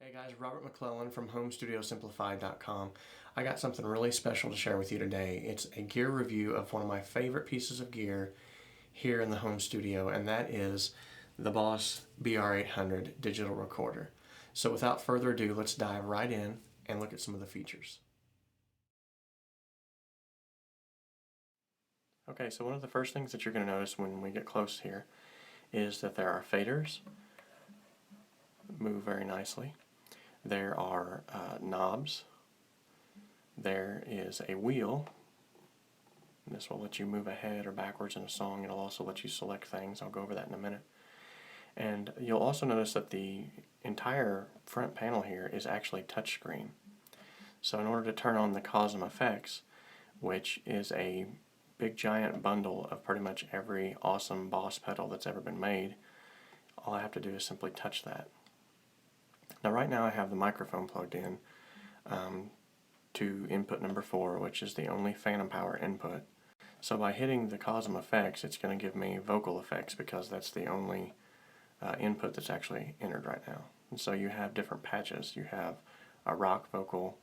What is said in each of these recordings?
Hey guys, Robert McClellan from HomeStudioSimplified.com. I got something really special to share with you today. It's a gear review of one of my favorite pieces of gear here in the home studio, and that is the Boss BR-800 digital recorder. So without further ado, let's dive right in and look at some of the features. Okay, so one of the first things that you're going to notice when we get close here is that there are faders, move very nicely. There are knobs. There is a wheel. And this will let you move ahead or backwards in a song. It'll also let you select things. I'll go over that in a minute. And you'll also notice that the entire front panel here is actually touchscreen. So in order to turn on the Cosm effects, which is a big giant bundle of pretty much every awesome Boss pedal that's ever been made, all I have to do is simply touch that. Now right now I have the microphone plugged in to input number 4, which is the only phantom power input. So by hitting the Cosm effects, it's going to give me vocal effects because that's the only input that's actually entered right now. And so you have different patches. You have a rock vocal,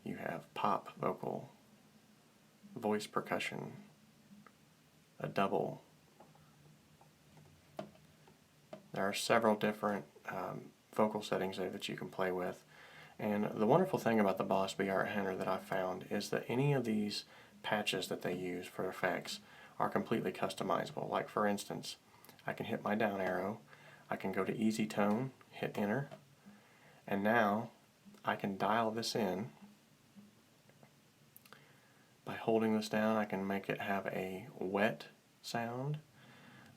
you have pop vocal, voice percussion, a double. There are several different vocal settings there that you can play with. And the wonderful thing about the Boss BR-800 that I've found is that any of these patches that they use for effects are completely customizable. Like for instance, I can hit my down arrow, I can go to easy tone, hit enter, and now I can dial this in. By holding this down, I can make it have a wet sound,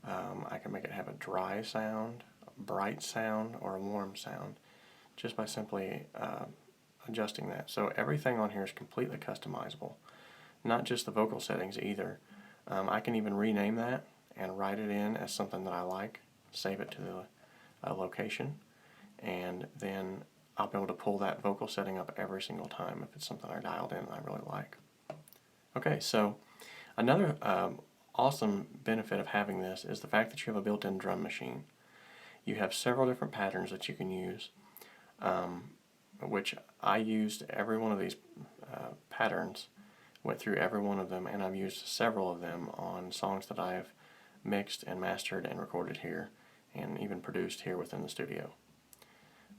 I can make it have a dry sound, a bright sound, or a warm sound, just by simply adjusting that. So everything on here is completely customizable. Not just the vocal settings either. I can even rename that and write it in as something that I like, save it to the location, and then I'll be able to pull that vocal setting up every single time if it's something I dialed in and I really like. Okay, so another awesome benefit of having this is the fact that you have a built-in drum machine. You have several different patterns that you can use, which I used every one of these patterns, went through every one of them, and I've used several of them on songs that I've mixed and mastered and recorded here and even produced here within the studio.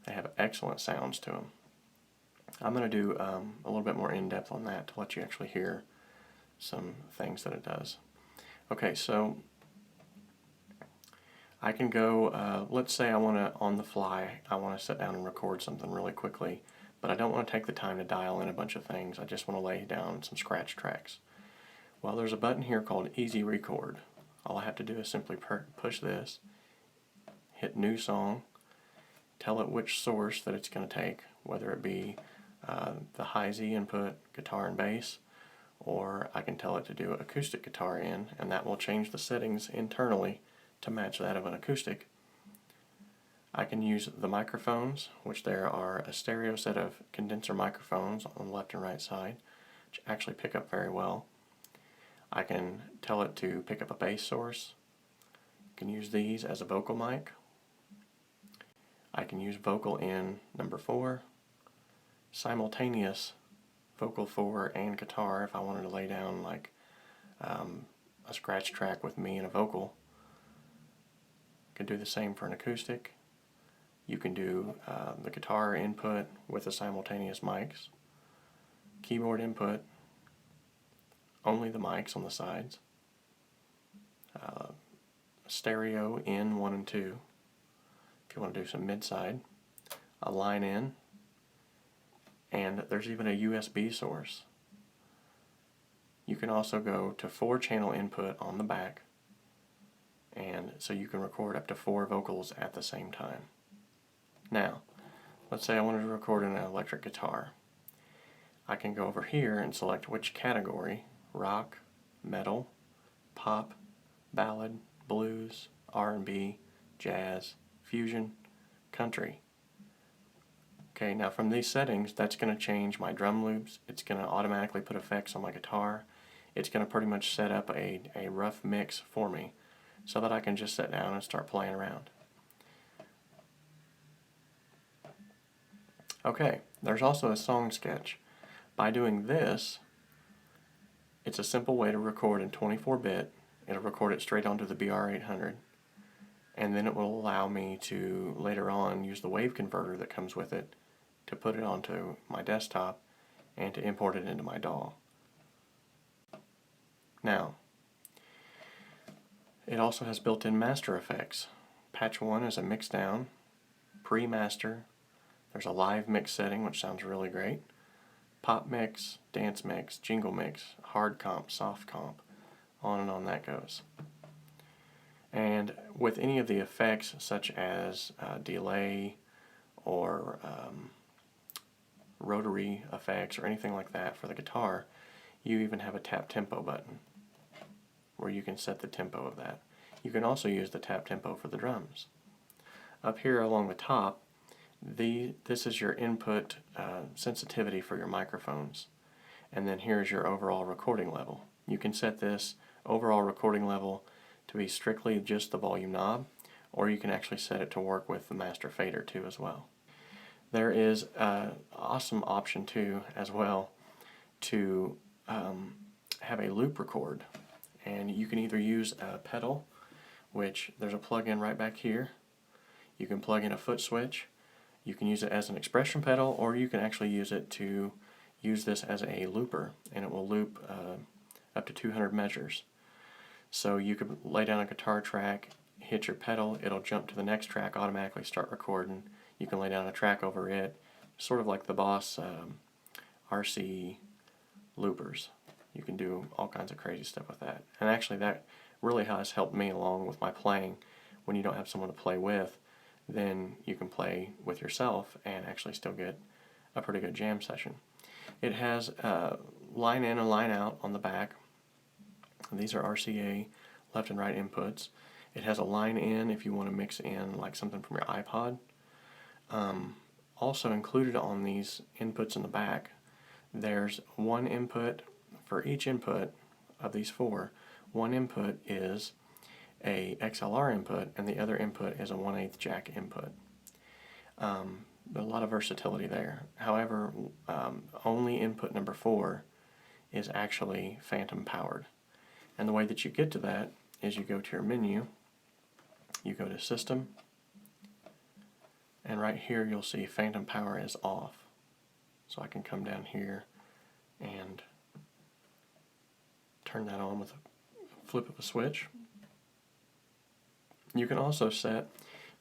They have excellent sounds to them. I'm going to do a little bit more in-depth on that to let you actually hear some things that it does. Okay, so I can go, let's say I want to, on the fly, I want to sit down and record something really quickly, but I don't want to take the time to dial in a bunch of things. I just want to lay down some scratch tracks. Well, there's a button here called Easy Record. All I have to do is simply push this, hit New Song, tell it which source that it's going to take, whether it be the high Z input, guitar and bass, or I can tell it to do acoustic guitar in, and that will change the settings internally to match that of an acoustic. I can use the microphones, which there are a stereo set of condenser microphones on the left and right side, which actually pick up very well. I can tell it to pick up a bass source. I can use these as a vocal mic. I can use vocal in number 4, simultaneous vocal 4 and guitar if I wanted to lay down like a scratch track with me and a vocal. You can do the same for an acoustic. You can do the guitar input with the simultaneous mics, keyboard input, only the mics on the sides, stereo in 1 and 2 if you want to do some mid-side, a line in, and there's even a USB source. You can also go to 4-channel input on the back, and so you can record up to 4 vocals at the same time. Now, let's say I wanted to record an electric guitar. I can go over here and select which category: rock, metal, pop, ballad, blues, R&B, jazz, fusion, country. Okay, now from these settings, that's going to change my drum loops. It's going to automatically put effects on my guitar. It's going to pretty much set up a rough mix for me so that I can just sit down and start playing around. Okay, there's also a song sketch. By doing this, it's a simple way to record in 24-bit. It'll record it straight onto the BR-800, and then it will allow me to later on use the wave converter that comes with it to put it onto my desktop and to import it into my DAW. Now, it also has built-in master effects. Patch 1 is a mix down, pre-master, there's a live mix setting which sounds really great, pop mix, dance mix, jingle mix, hard comp, soft comp, on and on that goes. And with any of the effects such as delay or rotary effects or anything like that for the guitar, you even have a tap tempo button where you can set the tempo of that. You can also use the tap tempo for the drums. Up here along the top, this is your input sensitivity for your microphones, and then here's your overall recording level. You can set this overall recording level to be strictly just the volume knob, or you can actually set it to work with the master fader too as well. There is an awesome option too as well to have a loop record, and you can either use a pedal, which there's a plug-in right back here. You can plug in a foot switch. You can use it as an expression pedal, or you can actually use it to use this as a looper, and it will loop up to 200 measures. So you could lay down a guitar track, hit your pedal, it'll jump to the next track, automatically start recording. You can lay down a track over it, sort of like the Boss RC loopers. You can do all kinds of crazy stuff with that. And actually that really has helped me along with my playing. When you don't have someone to play with, then you can play with yourself and actually still get a pretty good jam session. It has line in and line out on the back. These are RCA left and right inputs. It has a line in if you want to mix in like something from your iPod. Also included on these inputs in the back, there's one input for each input of these four. One input is a XLR input, and the other input is a 1/8 jack input. A lot of versatility there. However, only input number 4 is actually phantom powered. And the way that you get to that is you go to your menu, you go to System, and right here you'll see phantom power is off. So I can come down here and turn that on with a flip of a switch. You can also set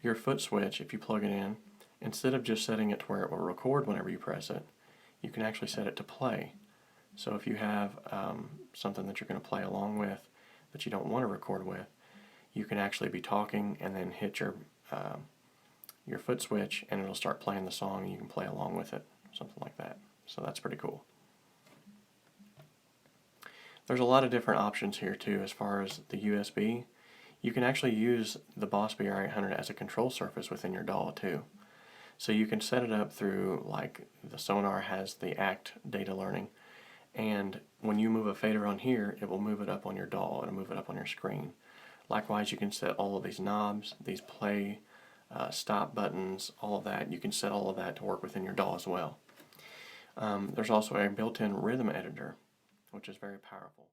your foot switch, if you plug it in, instead of just setting it to where it will record whenever you press it, you can actually set it to play. So if you have something that you're going to play along with that you don't want to record with, you can actually be talking and then hit your foot switch and it'll start playing the song and you can play along with it, something like that. So that's pretty cool. There's a lot of different options here too as far as the USB. You can actually use the Boss BR-800 as a control surface within your DAW too. So you can set it up through, like the Sonar has the ACT data learning, and when you move a fader on here, it will move it up on your DAW, it'll move it up on your screen. Likewise, you can set all of these knobs, these play, stop buttons, all of that. You can set all of that to work within your DAW as well. There's also a built-in rhythm editor, which is very powerful.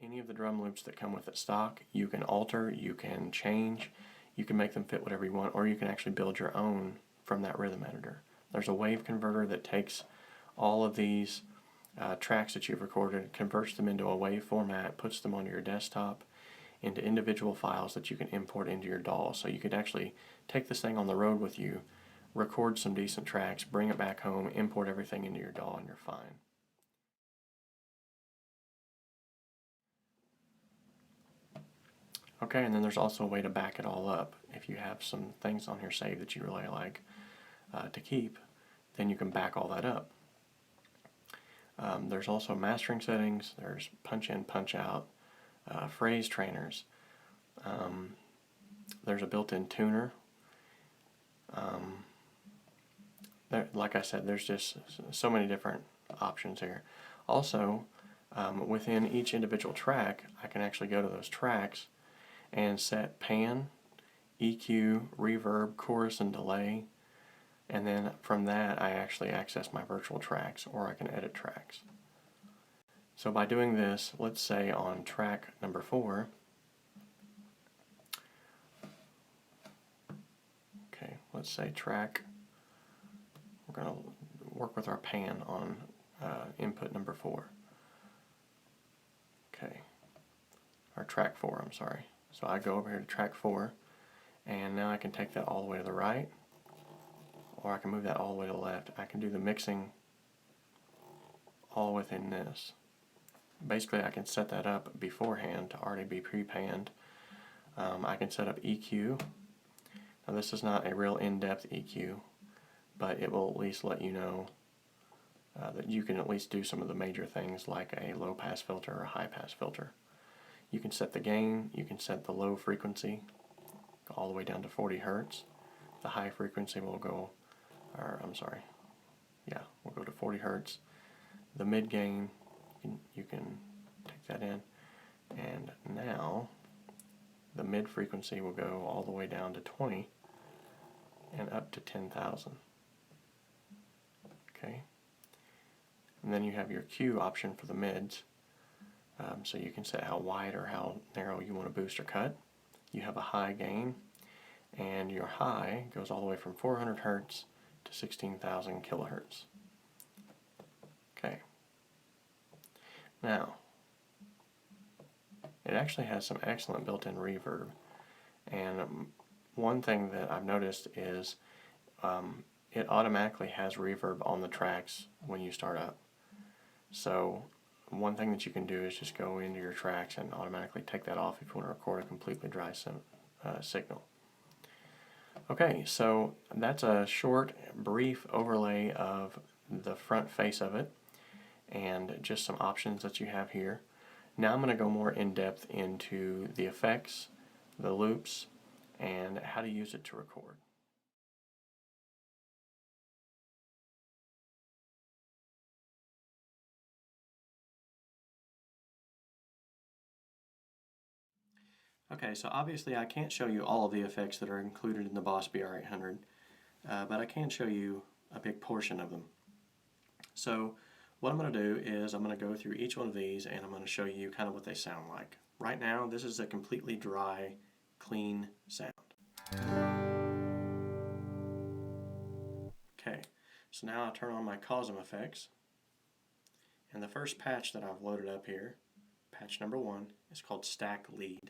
Any of the drum loops that come with it stock, you can alter, you can change, you can make them fit whatever you want, or you can actually build your own from that rhythm editor. There's a wave converter that takes all of these tracks that you've recorded, converts them into a wave format, puts them onto your desktop into individual files that you can import into your DAW. So you could actually take this thing on the road with you, record some decent tracks, bring it back home, import everything into your DAW, and you're fine. Okay, and then there's also a way to back it all up. If you have some things on here saved that you really like to keep, then you can back all that up. There's also mastering settings, there's punch in, punch out, phrase trainers. There's a built-in tuner. Like I said, there's just so many different options here. Also, within each individual track, I can actually go to those tracks and set pan, EQ, reverb, chorus, and delay, And then from that I actually access my virtual tracks, or I can edit tracks. So by doing this, let's say on track number 4, okay, let's say track, we're going to work with our pan on input number 4. Okay, or track 4, I'm sorry. So I go over here to track 4, and now I can take that all the way to the right, or I can move that all the way to the left. I can do the mixing all within this. Basically, I can set that up beforehand to already be pre-panned. I can set up EQ. Now this is not a real in-depth EQ, but it will at least let you know that you can at least do some of the major things like a low-pass filter or a high-pass filter. You can set the gain, you can set the low frequency all the way down to 40 Hertz. The high frequency will go, we'll go to 40 Hertz. The mid gain, you can take that in, and now the mid frequency will go all the way down to 20 and up to 10,000. Okay, and then you have your Q option for the mids, so you can set how wide or how narrow you want to boost or cut. You have a high gain, and your high goes all the way from 400 Hertz to 16,000 kilohertz. Okay. Now, it actually has some excellent built-in reverb, and one thing that I've noticed is it automatically has reverb on the tracks when you start up. So one thing that you can do is just go into your tracks and automatically take that off if you want to record a completely dry signal. Okay, so that's a short, brief overlay of the front face of it and just some options that you have here. Now I'm going to go more in depth into the effects, the loops, and how to use it to record. Okay, so obviously I can't show you all of the effects that are included in the Boss BR-800, but I can show you a big portion of them. So what I'm going to do is I'm going to go through each one of these and I'm going to show you kind of what they sound like. Right now this is a completely dry, clean sound. Okay, so now I turn on my Cosm effects, and the first patch that I've loaded up here, patch number 1, is called Stack Lead.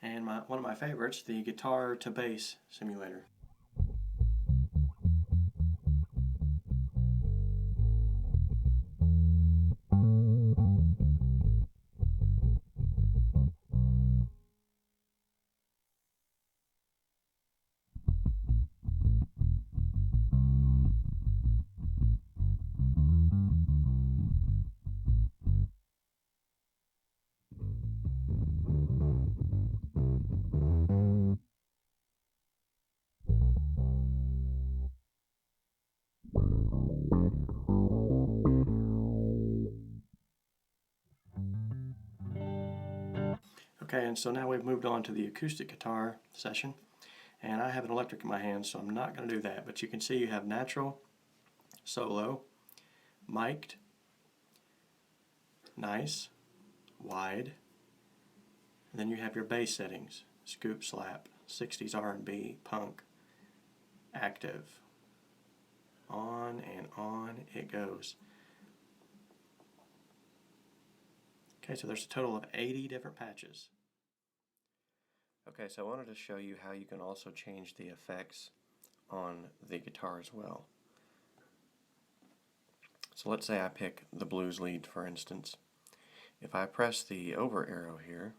And one of my favorites, the guitar to bass simulator. Okay, and so now we've moved on to the acoustic guitar session, and I have an electric in my hand, so I'm not going to do that, but you can see you have natural, solo, mic'd, nice, wide, and then you have your bass settings, scoop, slap, 60s R&B, punk, active, on and on it goes. Okay, so there's a total of 80 different patches. Okay, so I wanted to show you how you can also change the effects on the guitar as well. So let's say I pick the blues lead, for instance. If I press the over arrow here,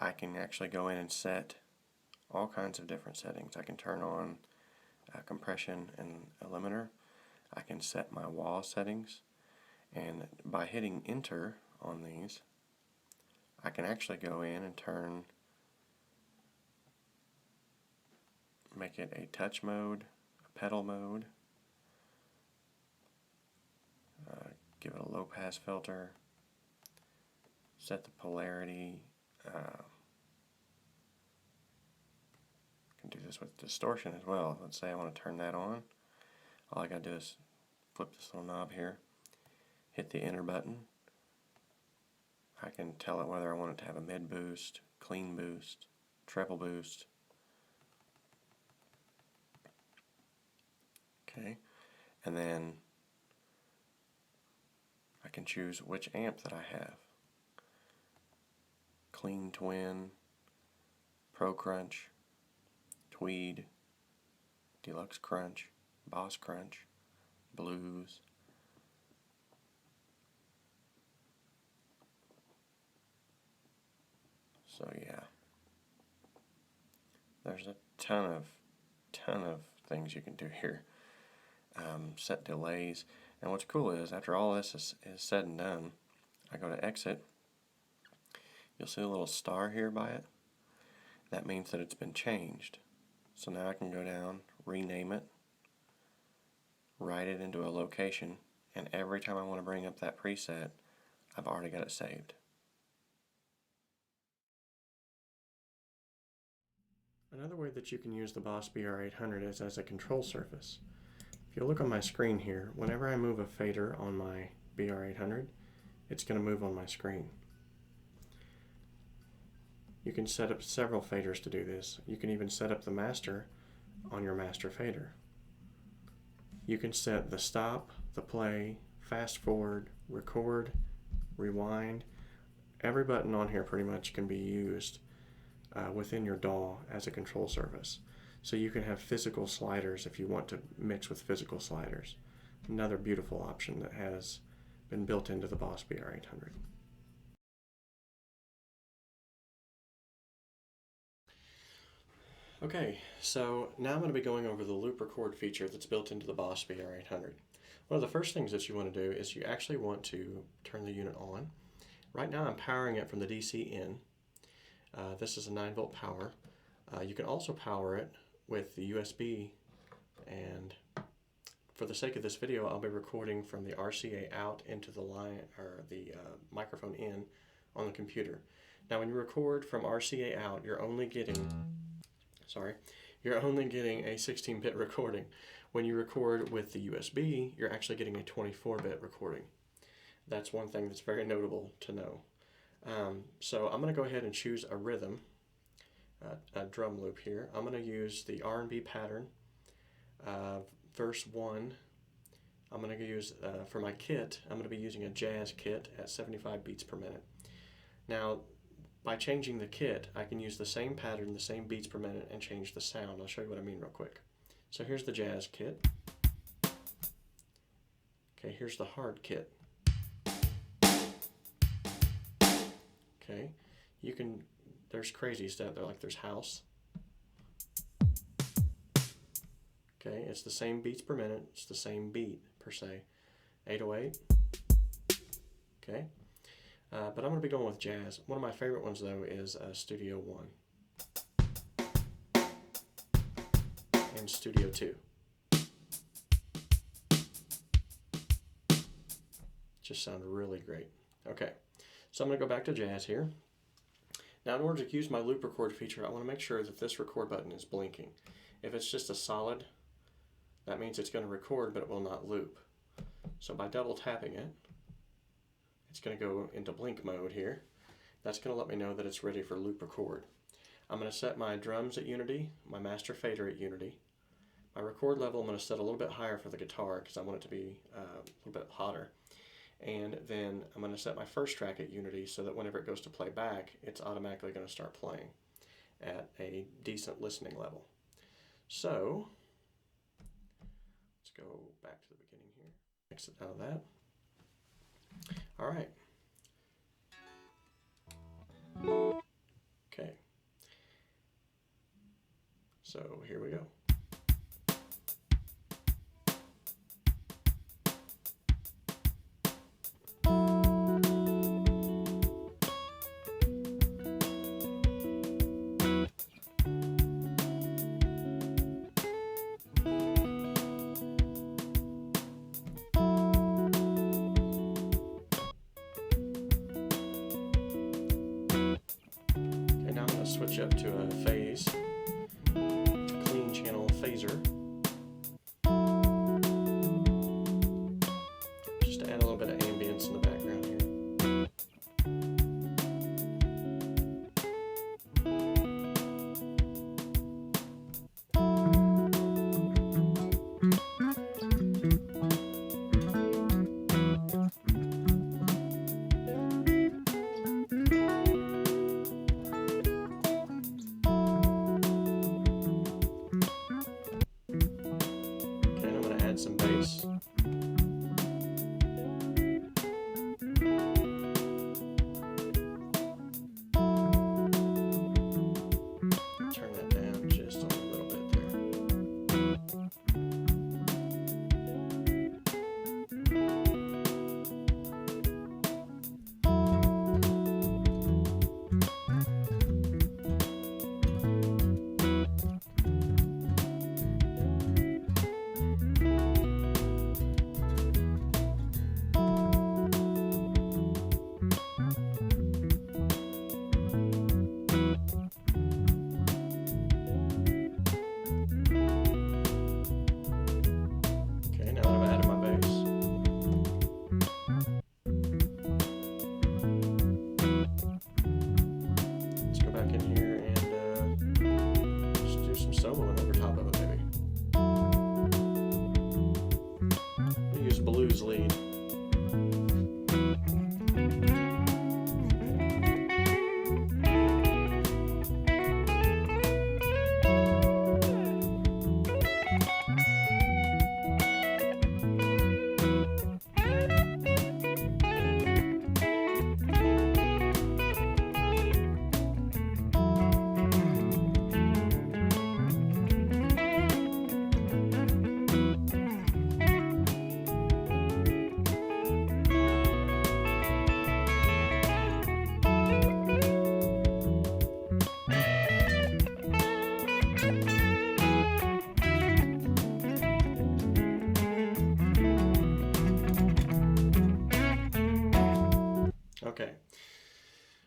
I can actually go in and set all kinds of different settings. I can turn on compression and a limiter. I can set my wah settings, and by hitting enter on these, I can actually go in and make it a touch mode, a pedal mode, give it a low pass filter, set the polarity, can do this with distortion as well. Let's say I want to turn that on. All I got to do is flip this little knob here, hit the enter button. I can tell it whether I want it to have a mid boost, clean boost, treble boost. Okay, and then I can choose which amp that I have. Clean Twin, Pro Crunch, Tweed, Deluxe Crunch, Boss Crunch, Blues. So yeah, there's a ton of things you can do here. Set delays, and what's cool is after all this is said and done, I go to exit. You'll see a little star here by it. That means that it's been changed. So now I can go down, rename it, write it into a location, and every time I want to bring up that preset, I've already got it saved. Another way that you can use the Boss BR-800 is as a control surface. If you look on my screen here, whenever I move a fader on my BR-800, it's going to move on my screen. You can set up several faders to do this. You can even set up the master on your master fader. You can set the stop, the play, fast forward, record, rewind. Every button on here pretty much can be used within your DAW as a control surface. So you can have physical sliders if you want to mix with physical sliders. Another beautiful option that has been built into the Boss BR-800. Okay, so now I'm going to be going over the loop record feature that's built into the Boss BR-800. One of the first things that you want to do is you actually want to turn the unit on. Right now I'm powering it from the DC in. This is a 9-volt power. You can also power it with the USB, and for the sake of this video I'll be recording from the RCA out into the line, or the microphone in on the computer. Now when you record from RCA out, you're only getting a 16-bit recording. When you record with the USB, you're actually getting a 24-bit recording. That's one thing that's very notable to know. So I'm going to go ahead and choose a rhythm, a drum loop here. I'm going to use the R&B pattern, verse 1. I'm going to use, for my kit, I'm going to be using a jazz kit at 75 beats per minute. Now, by changing the kit, I can use the same pattern, the same beats per minute, and change the sound. I'll show you what I mean real quick. So here's the jazz kit. Okay, here's the hard kit. Okay, there's crazy stuff there, like there's house. Okay, it's the same beats per minute, it's the same beat per se. 808. Okay. But I'm going to be going with jazz. One of my favorite ones, though, is Studio 1 and Studio 2. Just sound really great. Okay, so I'm going to go back to jazz here. Now, in order to use my loop record feature, I want to make sure that this record button is blinking. If it's just a solid, that means it's going to record, but it will not loop. So by double tapping it, it's going to go into blink mode here. That's going to let me know that it's ready for loop record. I'm going to set my drums at unity, my master fader at unity. My record level I'm going to set a little bit higher for the guitar because I want it to be a little bit hotter. And then I'm going to set my first track at unity so that whenever it goes to play back, it's automatically going to start playing at a decent listening level. So, let's go back to the beginning here. Exit out of that. All right. Okay. So here we go. Switch up to a phase, clean channel phaser, just to add a little bit of ambience in the background here. Some bass. Turn that down just a little bit there.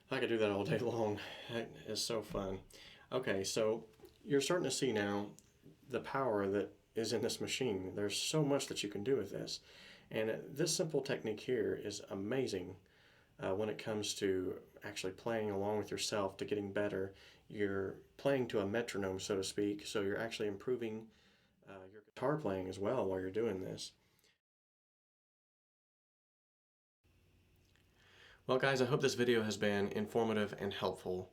I could do that all day long. That is so fun. Okay, so you're starting to see now the power that is in this machine. There's so much that you can do with this. And this simple technique here is amazing when it comes to actually playing along with yourself to getting better. You're playing to a metronome, so to speak, so you're actually improving your guitar playing as well while you're doing this. Well, guys, I hope this video has been informative and helpful.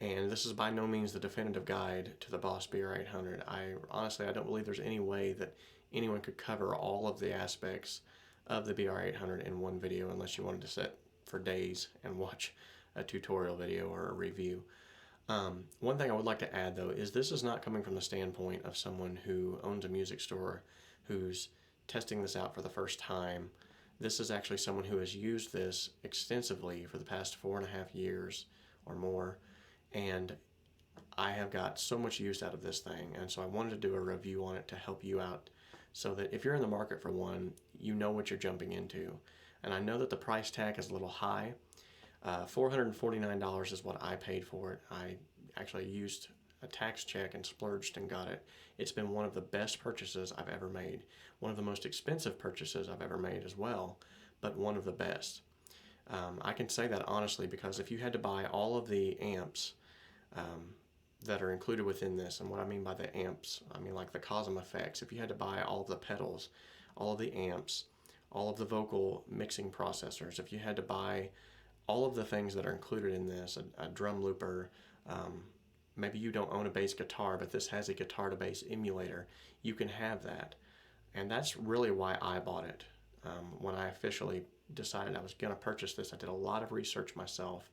And this is by no means the definitive guide to the Boss BR-800. Honestly, I don't believe there's any way that anyone could cover all of the aspects of the BR-800 in one video unless you wanted to sit for days and watch a tutorial video or a review. One thing I would like to add, though, is this is not coming from the standpoint of someone who owns a music store who's testing this out for the first time. This is actually someone who has used this extensively for the past 4.5 years or more, and I have got so much use out of this thing, and so I wanted to do a review on it to help you out so that if you're in the market for one, you know what you're jumping into. And I know that the price tag is a little high. $449 is what I paid for it. I actually used a tax check and splurged and got it. It's been one of the best purchases I've ever made. One of the most expensive purchases I've ever made as well, but one of the best. I can say that honestly because if you had to buy all of the amps that are included within this, and what I mean by the amps, I mean like the Cosm effects, if you had to buy all of the pedals, all of the amps, all of the vocal mixing processors, if you had to buy all of the things that are included in this, a drum looper, maybe you don't own a bass guitar, but this has a guitar to bass emulator, you can have that. And that's really why I bought it. When I officially decided I was going to purchase this, I did a lot of research myself.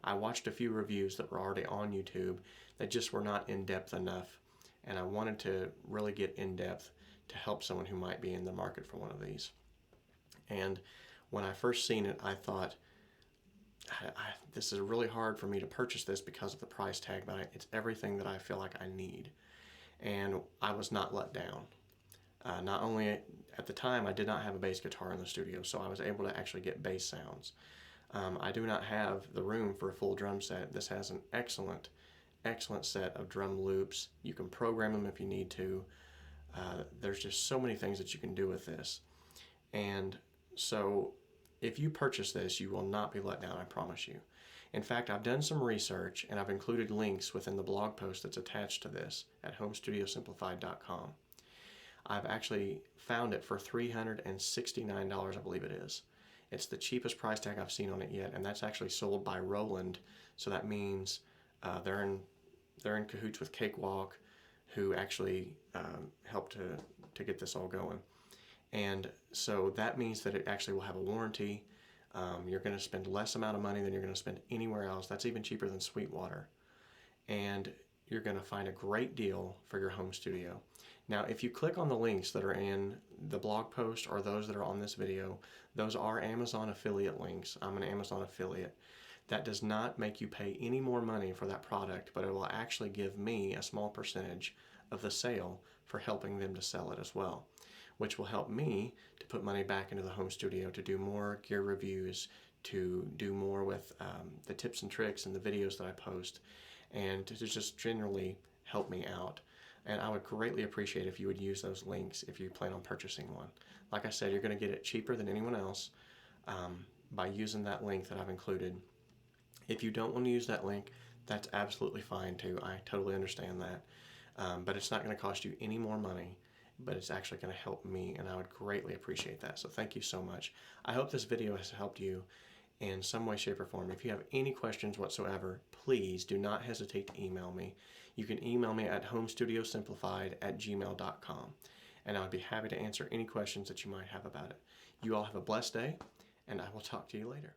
I watched a few reviews that were already on YouTube that just were not in-depth enough, and I wanted to really get in-depth to help someone who might be in the market for one of these. And when I first seen it, I thought, this is really hard for me to purchase this because of the price tag, but it's everything that I feel like I need. And I was not let down. Not only at the time, I did not have a bass guitar in the studio, so I was able to actually get bass sounds. I do not have the room for a full drum set. This has an excellent set of drum loops. You can program them if you need to. There's just so many things that you can do with this. And so if you purchase this, you will not be let down, I promise you. In fact, I've done some research and I've included links within the blog post that's attached to this at homestudiosimplified.com. I've actually found it for $369, I believe it is. It's the cheapest price tag I've seen on it yet, and that's actually sold by Roland. So that means they're in cahoots with Cakewalk, who actually helped to get this all going. And so that means that it actually will have a warranty. You're going to spend less amount of money than you're going to spend anywhere else. That's even cheaper than Sweetwater. And you're going to find a great deal for your home studio. Now, if you click on the links that are in the blog post or those that are on this video, those are Amazon affiliate links. I'm an Amazon affiliate. That does not make you pay any more money for that product, but it will actually give me a small percentage of the sale for helping them to sell it as well, which will help me to put money back into the home studio to do more gear reviews, to do more with the tips and tricks and the videos that I post, and to just generally help me out. And I would greatly appreciate if you would use those links if you plan on purchasing one. Like I said, you're going to get it cheaper than anyone else by using that link that I've included. If you don't want to use that link, that's absolutely fine too. I totally understand that. But it's not going to cost you any more money, but it's actually going to help me, and I would greatly appreciate that. So thank you so much. I hope this video has helped you in some way, shape, or form. If you have any questions whatsoever, please do not hesitate to email me. You can email me at homestudiosimplified@gmail.com, and I would be happy to answer any questions that you might have about it. You all have a blessed day, and I will talk to you later.